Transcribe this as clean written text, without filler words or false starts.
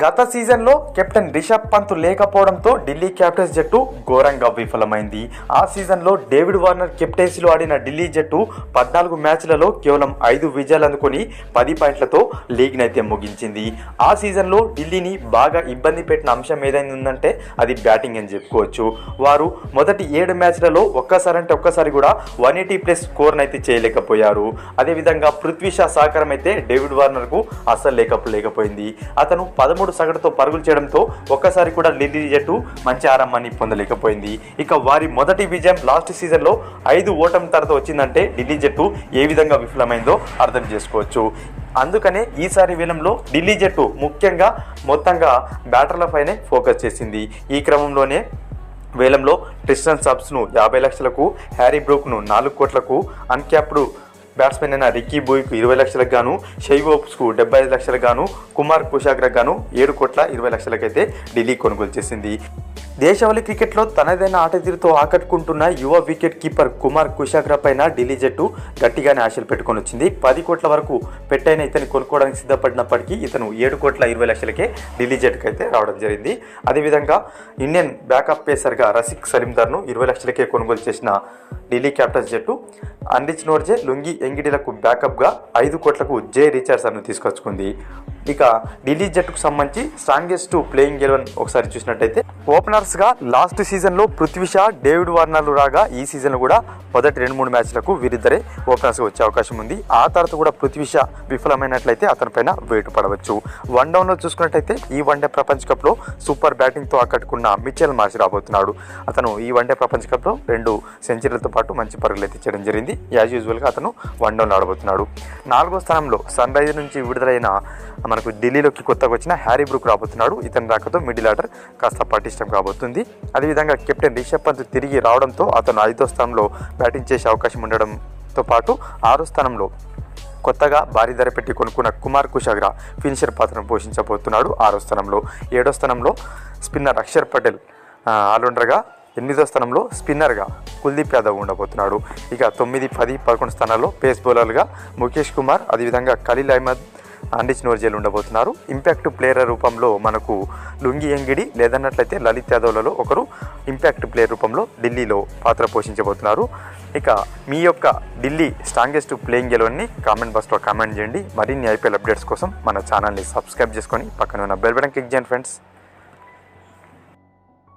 గత సీజన్లో కెప్టెన్ రిషబ్ పంత్ లేకపోవడంతో ఢిల్లీ క్యాపిటల్స్ జట్టు ఘోరంగా విఫలమైంది. ఆ సీజన్లో డేవిడ్ వార్నర్ కెప్టెన్సీలో ఆడిన ఢిల్లీ జట్టు 14 మ్యాచ్లలో కేవలం 5 విజయాలు అందుకొని 10 పాయింట్లతో లీగ్ని అయితే ముగించింది. ఆ సీజన్లో ఢిల్లీని బాగా ఇబ్బంది పెట్టిన అంశం ఏదైనా ఉందంటే అది బ్యాటింగ్ అని చెప్పుకోవచ్చు. వారు మొదటి 7 మ్యాచ్లలో ఒక్కసారి కూడా 180+ స్కోర్ని అయితే చేయలేకపోయారు. అదేవిధంగా పృథ్వీ షా సహకారం అయితే డేవిడ్ వార్నర్కు అస్సలు లేకపోయింది. అతను 13 సగటుతో పరుగులు చేయడంతో ఒక్కసారి కూడా ఢిల్లీ జట్టు మంచి ఆరంభాన్ని పొందలేకపోయింది. ఇక వారి మొదటి విజయం లాస్ట్ సీజన్లో 5 ఓటమి తర్వాత వచ్చిందంటే ఢిల్లీ జట్టు ఏ విధంగా విఫలమైందో అర్థం చేసుకోవచ్చు. అందుకనే ఈసారి వేలంలో ఢిల్లీ జట్టు ముఖ్యంగా మొత్తంగా బ్యాటర్లపైనే ఫోకస్ చేసింది. ఈ క్రమంలోనే వేలంలో ట్రిస్టన్ సబ్స్ను 50 లక్షలకు, హ్యారీ బ్రూక్ను 4 కోట్లకు, అన్క్యాప్డ్ బ్యాట్స్మెన్ అయిన రిక్కీ బోయ్కు 20 లక్షలకు గాను, షెయిబ్ ఓప్స్కు 75 లక్షలకు గాను, కుమార్ కుషాగ్రకు గాను 7,20,00,000కైతే ఢిల్లీ కొనుగోలు చేసింది. దేశవాళీ క్రికెట్లో తనదైన ఆట తీరుతో ఆకట్టుకుంటున్న యువ వికెట్ కీపర్ కుమార్ కుషాగ్రా పైన ఢిల్లీ జట్టు గట్టిగానే ఆశలు పెట్టుకొని వచ్చింది. 10 కోట్ల వరకు పెట్టైన ఇతన్ని కొనుక్కోవడానికి సిద్ధపడినప్పటికీ ఇతను 7,20,00,000కే ఢిల్లీ జట్టుకు అయితే రావడం జరిగింది. అదేవిధంగా ఇండియన్ బ్యాకప్ పేసర్గా రసిక్ సలీందర్ను 20 లక్షలకే కొనుగోలు చేసిన ఢిల్లీ క్యాపిటల్స్ జట్టు అన్రిచ్ నోర్జే, లుంగి ఎంగిడిలకు బ్యాకప్గా 5 కోట్లకు జే రిచర్డ్సన్ను తీసుకొచ్చుకుంది. ఇక ఢిల్లీ జట్టుకు సంబంధించి స్ట్రాంగెస్ట్ ప్లేయింగ్ 11 ఒకసారి చూసినట్టయితే ఓపెనర్స్గా లాస్ట్ సీజన్లో పృథ్వీ షా, డేవిడ్ వార్నర్లు రాగా ఈ సీజన్లో కూడా మొదటి 2-3 మ్యాచ్లకు వీరిద్దరే ఓపెనర్స్గా వచ్చే అవకాశం ఉంది. ఆ తర్వాత కూడా పృథ్వీ షా విఫలమైనట్లయితే అతనిపైన వేటు పడవచ్చు. వన్ డౌన్లో చూసుకున్నట్టయితే ఈ వన్డే ప్రపంచ కప్లో సూపర్ బ్యాటింగ్తో ఆకట్టుకున్న మిచెల్ మార్ష్ రాబోతున్నాడు. అతను ఈ వన్డే ప్రపంచ కప్లో 2 సెంచరీలతో పాటు మంచి పరుగులు ఎత్తించడం జరిగింది. యాజ్ యూజువల్గా అతను వన్ డౌన్ ఆడబోతున్నాడు. 4వ స్థానంలో సన్ రైజర్ నుంచి విడుదలైన మనకు ఢిల్లీలోకి కొత్తగా వచ్చిన హ్యారీ బ్రూక్ రాబోతున్నాడు. ఇతని రాకతో మిడిల్ ఆర్డర్ కాస్త పటిష్టం కాబోతుంది. అదేవిధంగా కెప్టెన్ రిషబ్ పంత్ తిరిగి రావడంతో అతను 5వ స్థానంలో బ్యాటింగ్ చేసే అవకాశం ఉండడంతో పాటు 6వ స్థానంలో కొత్తగా భారీ ధర పెట్టి కొనుక్కున్న కుమార్ కుషాగ్రా ఫినిషర్ పాత్రను పోషించబోతున్నాడు 6వ స్థానంలో. 7వ స్థానంలో స్పిన్నర్ అక్షర్ పటేల్ ఆల్రౌండర్గా, 8వ స్థానంలో స్పిన్నర్గా కుల్దీప్ యాదవ్ ఉండబోతున్నాడు. ఇక 9, 10, 11 స్థానాల్లో పేస్ బౌలర్గా ముఖేష్ కుమార్, అదేవిధంగా ఖలీల్ అహ్మద్, అన్రిచ్ నోర్జేలు ఉండబోతున్నారు. ఇంపాక్ట్ ప్లేయర్ రూపంలో మనకు లుంగి ఎంగిడి లేదన్నట్లయితే లలిత్ యాదవ్లలో ఒకరు ఇంపాక్ట్ ప్లేయర్ రూపంలో ఢిల్లీలో పాత్ర పోషించబోతున్నారు. ఇక మీ యొక్క ఢిల్లీ స్ట్రాంగెస్ట్ ప్లేయింగ్ 11ని కామెంట్ బాక్స్లో కామెంట్ చేయండి. మరిన్ని ఐపీఎల్ అప్డేట్స్ కోసం మన ఛానల్ని సబ్స్క్రైబ్ చేసుకొని పక్కన ఉన్న బెల్ బటన్ క్లిక్ చేయండి ఫ్రెండ్స్.